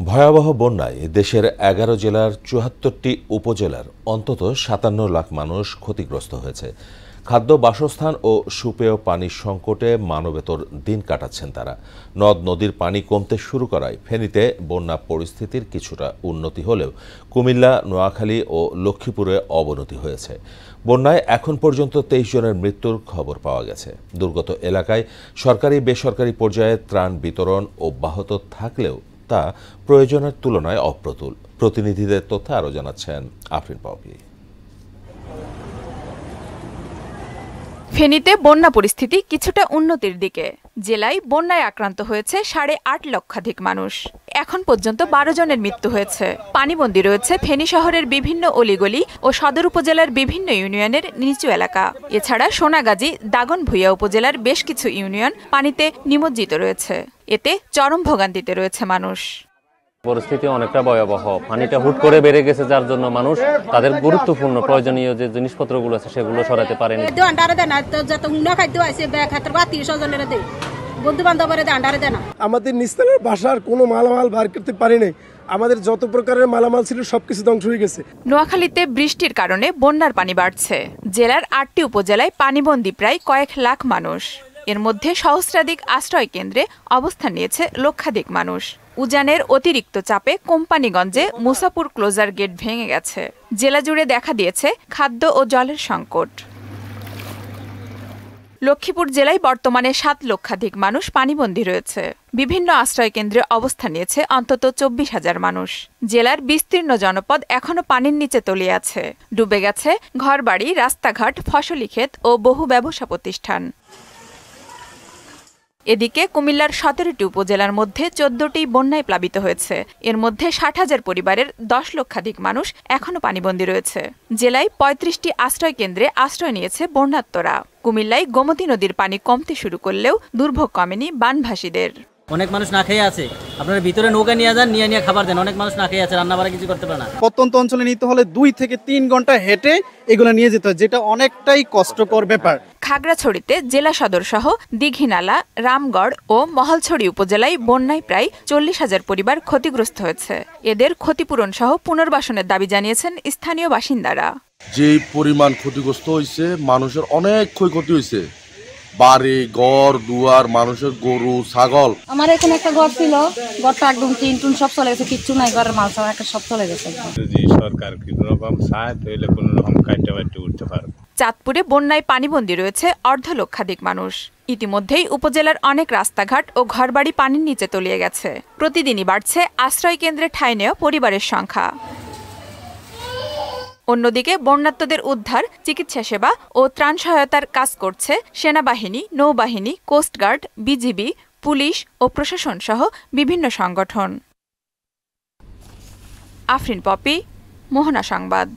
ভয়াবহ বন্যায় দেশের ১১ জেলার ৭৪টি উপজেলার অন্তত ৫৭ লাখ মানুষ ক্ষতিগ্রস্ত হয়েছে। খাদ্য, বাসস্থান ও সুপেয় পানির সংকটে মানবেতর দিন কাটাচ্ছেন তারা। নদ নদীর পানি কমতে শুরু করায় ফেনীতে বন্যা পরিস্থিতির কিছুটা উন্নতি হলেও কুমিল্লা, নোয়াখালী ও লক্ষ্মীপুরে অবনতি হয়েছে। বন্যায় এখন পর্যন্ত ২৩ জনের মৃত্যুর খবর পাওয়া গেছে। দুর্গত এলাকায় সরকারি বেসরকারি পর্যায়ে ত্রাণ বিতরণ অব্যাহত থাকলেও তা প্রয়োজনের তুলনায় অপ্রতুল। প্রতিনিধিদের তথ্য আরও জানাচ্ছেন আফরিন পপি। ফেনীতে বন্যা পরিস্থিতি কিছুটা উন্নতির দিকে। জেলায় বন্যায় আক্রান্ত হয়েছে ৮.৫ লক্ষাধিক মানুষ। এখন পর্যন্ত ১২ জনের মৃত্যু হয়েছে। পানিবন্দী রয়েছে ফেনী শহরের বিভিন্ন অলিগলি ও সদর উপজেলার বিভিন্ন ইউনিয়নের নিচু এলাকা। এছাড়া সোনাগাজী, দাগনভূঞা উপজেলার বেশ কিছু ইউনিয়ন পানিতে নিমজ্জিত রয়েছে। এতে চরম ভোগান্তিতে রয়েছে মানুষ। পরিস্থিতি অনেকটা ভয়াবহ। পানিটা হুট করে বেড়ে গেছে, যার জন্য মানুষ তাদের গুরুত্বপূর্ণ প্রয়োজনীয় যে জিনিসপত্রগুলো আছে সেগুলো সরাতে পারেনি। আমাদের নিস্তালের বাসার কোনো মালামাল বার করতে পারি নাই। আমাদের যত প্রকারের মালামাল ছিল সবকিছু ধ্বংস হয়ে গেছে। নোয়াখালীতে বৃষ্টির কারণে বন্যার পানি বাড়ছে। জেলার ৮টি উপজেলায় পানিবন্দী প্রায় কয়েক লাখ মানুষ। এর মধ্যে সহস্রাধিক আশ্রয় কেন্দ্রে অবস্থান নিয়েছে লক্ষাধিক মানুষ। উজানের অতিরিক্ত চাপে কোম্পানিগঞ্জে মুসাপুর ক্লোজার গেট ভেঙে গেছে। জেলা জুড়ে দেখা দিয়েছে খাদ্য ও জলের সংকট। লক্ষ্মীপুর জেলায় বর্তমানে ৭ লক্ষাধিক মানুষ পানিবন্দী রয়েছে। বিভিন্ন আশ্রয় কেন্দ্রে অবস্থান নিয়েছে অন্তত ২৪,০০০ মানুষ। জেলার বিস্তীর্ণ জনপদ এখনো পানির নিচে তলিয়ে আছে। ডুবে গেছে ঘরবাড়ি, রাস্তাঘাট, ফসলি ক্ষেত ও বহু ব্যবসা প্রতিষ্ঠান। এদিকে কুমিল্লার ১৭টি উপজেলার মধ্যে ১৪টি বন্যায় প্লাবিত হয়েছে। এর মধ্যে ৬০,০০০ পরিবারের ১০ লক্ষাধিক মানুষ এখনো পানিবন্দী রয়েছে। জেলায় ৩৫টি আশ্রয় কেন্দ্রে আশ্রয় নিয়েছে বন্যার্তরা। কুমিল্লায় গোমতী নদীর পানি কমতে শুরু করলেও দুর্ভোগ কমেনি বানভাসীদের। অনেক মানুষ না খেয়ে আছে। আপনারা ভিতরে নৌকা নিয়ে যান, নিয়ে খাবার দেন। অনেক মানুষ না খেয়ে আছে, রান্না বাড়া কিছু করতে পারে না। প্রত্যন্ত অঞ্চলে নিতে হলে ২ থেকে ৩ ঘন্টা হেঁটে এগুলো নিয়ে যেতে হয়, যেটা অনেকটাই কষ্টকর ব্যাপার। খাগড়াছড়িতে জেলা সদর সহ দীঘিনালা, রামগড় ও মহলছড়ি উপজেলায় বন্যায় প্রায় ৪০,০০০ পরিবার ক্ষতিগ্রস্ত হয়েছে। এদের ক্ষতিপূরণ সহ পুনর্বাসনের দাবি জানিয়েছেন স্থানীয় বাসিন্দারা। যে পরিমাণ ক্ষতিগ্রস্ত হয়েছে, মানুষের অনেক ক্ষয়ক্ষতি হয়েছে। বাড়ি ঘর দুয়ার, মানুষের গরু ছাগল। আমার এখানে একটা ঘর ছিল, ঘরটা একদম টিন টুন সব চলে গেছে, কিচ্ছু নাই, ঘরের মাল একটা সব চলে গেছে। যদি সরকার কোনো রকম সাহায্য হইলে কোনো রকম কাটতে উঠতে পারবে। চাঁদপুরে বন্যায় পানিবন্দী রয়েছে ১.৫ লক্ষাধিক মানুষ। ইতিমধ্যেই উপজেলার অনেক রাস্তাঘাট ও ঘরবাড়ি পানির নিচে তলিয়ে গেছে। প্রতিদিনই বাড়ছে আশ্রয় কেন্দ্রে ঠাঁই নেওয়া পরিবারের সংখ্যা। অন্যদিকে বন্যার্তদের উদ্ধার, চিকিৎসা সেবা ও ত্রাণ সহায়তার কাজ করছে সেনাবাহিনী, নৌবাহিনী, কোস্টগার্ড, বিজিবি, পুলিশ ও প্রশাসন সহ বিভিন্ন সংগঠন। আফরিন পপি, মোহনা সংবাদ।